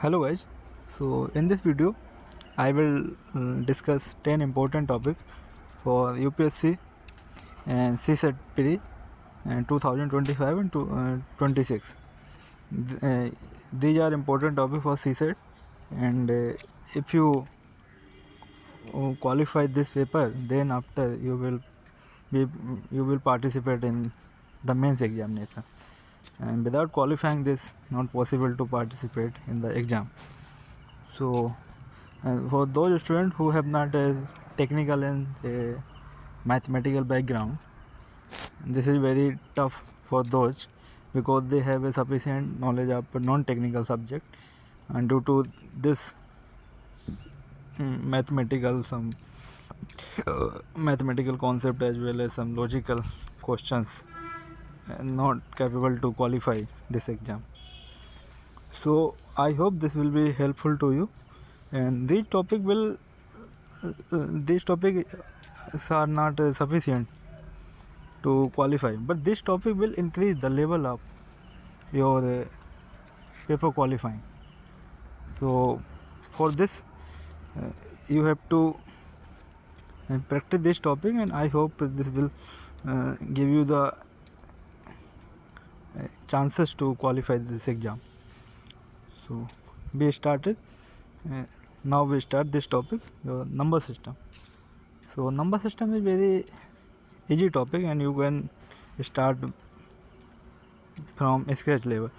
Hello guys, so in this video I will discuss 10 important topics for UPSC and CSET PD and 2025 and 26. These are important topics for CSET, and if you qualify this paper, then after be, you will participate in the mains examination, and without qualifying this not possible to participate in the exam. So for those students who have not a technical and mathematical background, this is very tough for those because they have a sufficient knowledge of non-technical subject, and due to this mathematical mathematical concept as well as some logical questions, not capable to qualify this exam. So I hope this will be helpful to you, and these topics are not sufficient to qualify, but this topic will increase the level of your paper qualifying. So for this you have to practice this topic, and I hope this will give you the chances to qualify this exam. So we started. Now we start this topic, your number system. So number system is very easy topic, and you can start from scratch level.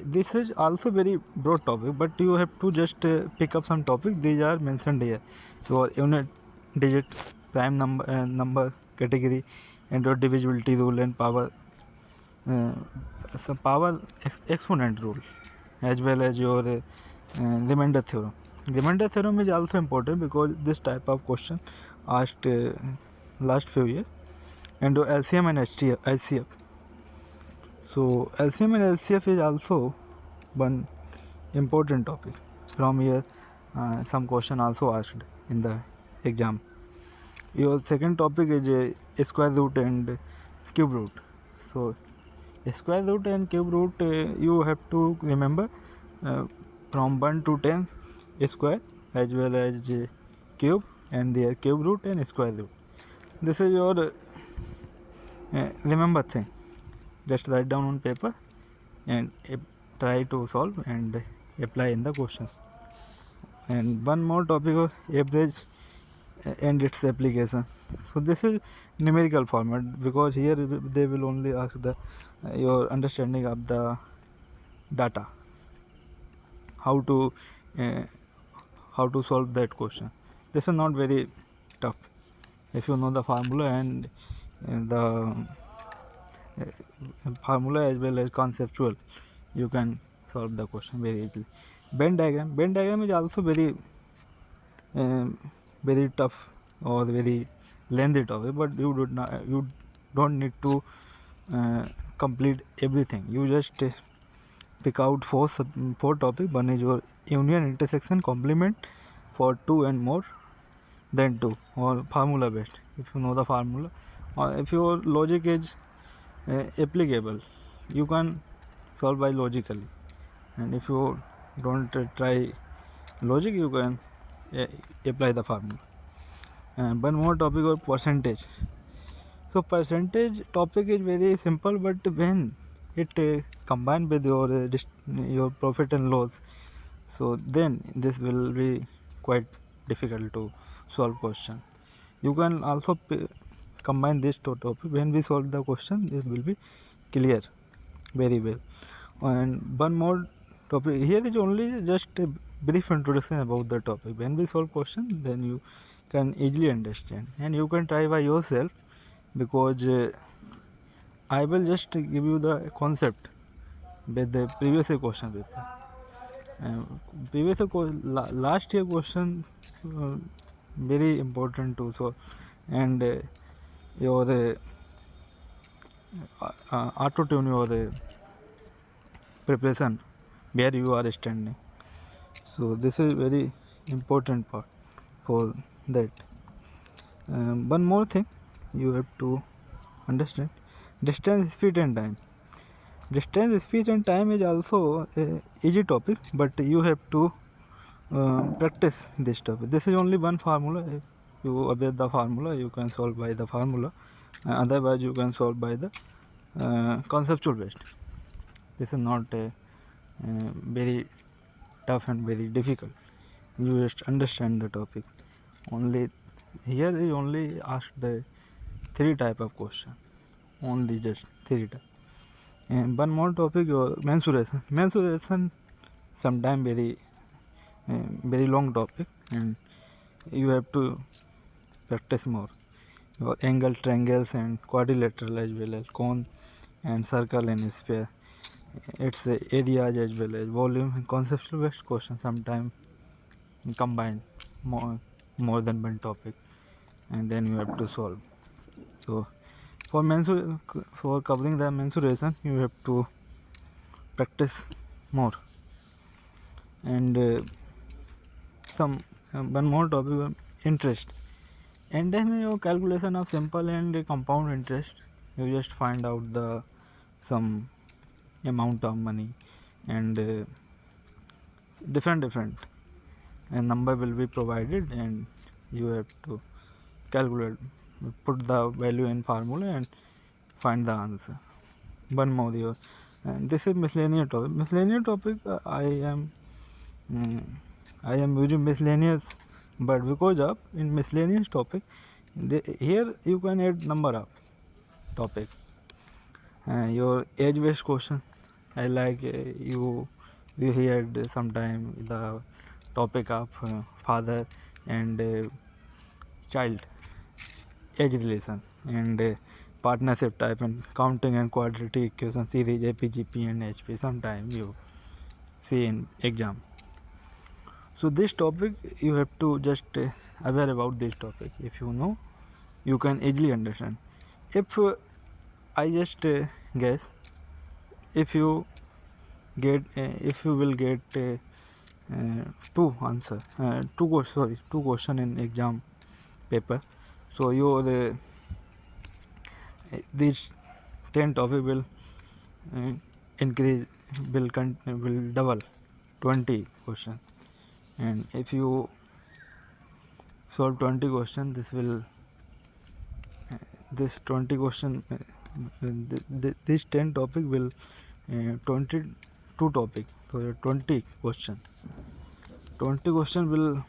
This is also very broad topic, but you have to just pick up some topic. These are mentioned here. So unit, digit, prime number category, and your divisibility rule and power exponent rule, as well as your remainder theorem. Remainder theorem is also important because this type of question asked last few years, and LCM and HCF. So LCM and LCF is also one important topic. From here, some question also asked in the exam. Your second topic is square root and cube root. So square root and cube root you have to remember from 1 to 10 square, as well as cube, and their cube root and square root. This is your remember thing. Just write down on paper and try to solve and apply in the questions. And one more topic of average and its application. So this is numerical format, because here they will only ask the your understanding of the data, how to solve that question. This is not very tough if you know the formula and the formula as well as conceptual. You can solve the question very easily. Venn diagram is also very very tough or very lengthy topic, but you don't need to complete everything. You just pick out four topics. One is your union, intersection, complement, for 2 and more than 2, or formula based if you know the formula, or if your logic is applicable, you can solve by logically, and if you don't try logic, you can apply the formula. And one more topic of percentage. So percentage topic is very simple, but when it combined with your profit and loss, so then this will be quite difficult to solve question. You can also combine this two topic. When we solve the question, this will be clear very well. And one more topic here is only just a brief introduction about the topic. When we solve question, then you can easily understand, and you can try by yourself, because I will just give you the concept with the previous year question paper. Last year question very important to solve, and your auto tune your preparation where you are standing. So this is very important part for that. One more thing you have to understand: distance, speed and time. Distance, speech and time is also a easy topic, but you have to practice this topic. This is only one formula. If you obey the formula, you can solve by the formula. Otherwise, you can solve by the conceptual based. This is not very tough and very difficult. You just understand the topic. Only here is only asked the three type of question. Only just three type. And one more topic, your mensuration. Mensuration sometimes very long topic, and you have to practice more. Your angle, triangles, and quadrilateral as well as cone and circle and sphere. Its areas as well as volume and conceptual based question sometimes combine more than one topic, and then you have to solve. So for covering the mensuration, you have to practice more. And some one more topic, interest. And then your calculation of simple and compound interest, you just find out the some amount of money, and different number will be provided, and you have to calculate, put the value in formula and find the answer. One more here, and this is miscellaneous topic. Miscellaneous topic, I am using miscellaneous, but because of in miscellaneous topic, here you can add number of topic. Your age based question, I like you had sometime the topic of father and child age relation, and partnership type and counting and quadratic equation series, APGP and HP sometime you see in exam. So this topic you have to just aware about this topic. If you know, you can easily understand. If I just guess, if you will get two question in exam paper, so your this 10 topic will increase, will double 20 question, and if you solve 20 question, this 20 question this 10 topic will 22 topic, so 20 question will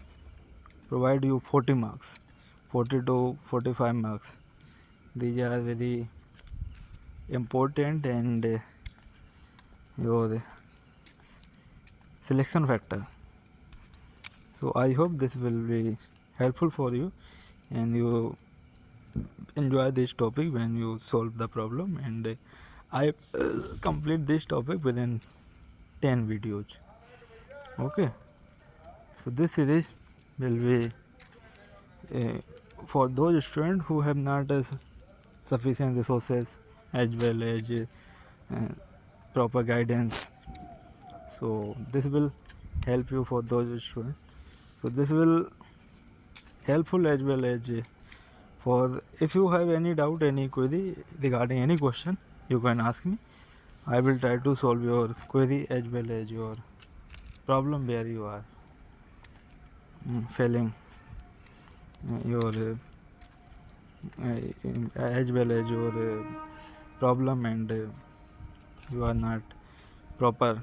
provide you 40 marks, 40 to 45 marks. These are very important, and your selection factor. So I hope this will be helpful for you, and you enjoy this topic when you solve the problem, and I complete this topic within 10 videos. Okay, so this series will be for those students who have not sufficient resources as well as proper guidance. So this will help you for those students. So this will helpful as well as for if you have any doubt, any query regarding any question, you can ask me. I will try to solve your query as well as your problem where you are failing your as well as your problem, and you are not proper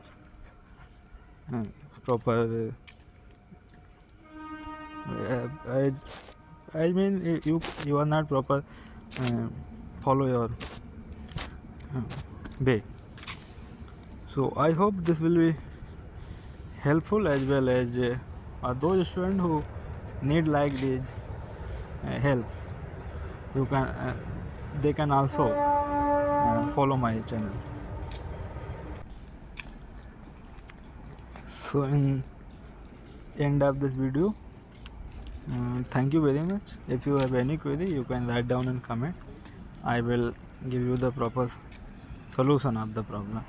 I mean you are not proper follow your way. So I hope this will be helpful as well as those students who need like this help, you can they can also follow my channel. So in end of this video, thank you very much. If you have any query, you can write down in comment. I will give you the proper solution of the problem.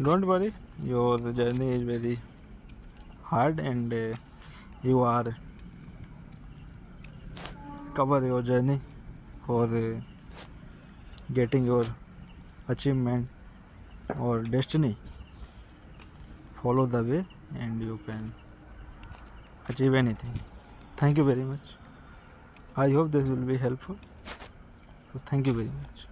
Don't worry, your journey is very hard, and you are cover your journey for getting your achievement or destiny. Follow the way and you can achieve anything. Thank you very much. I hope this will be helpful. So thank you very much.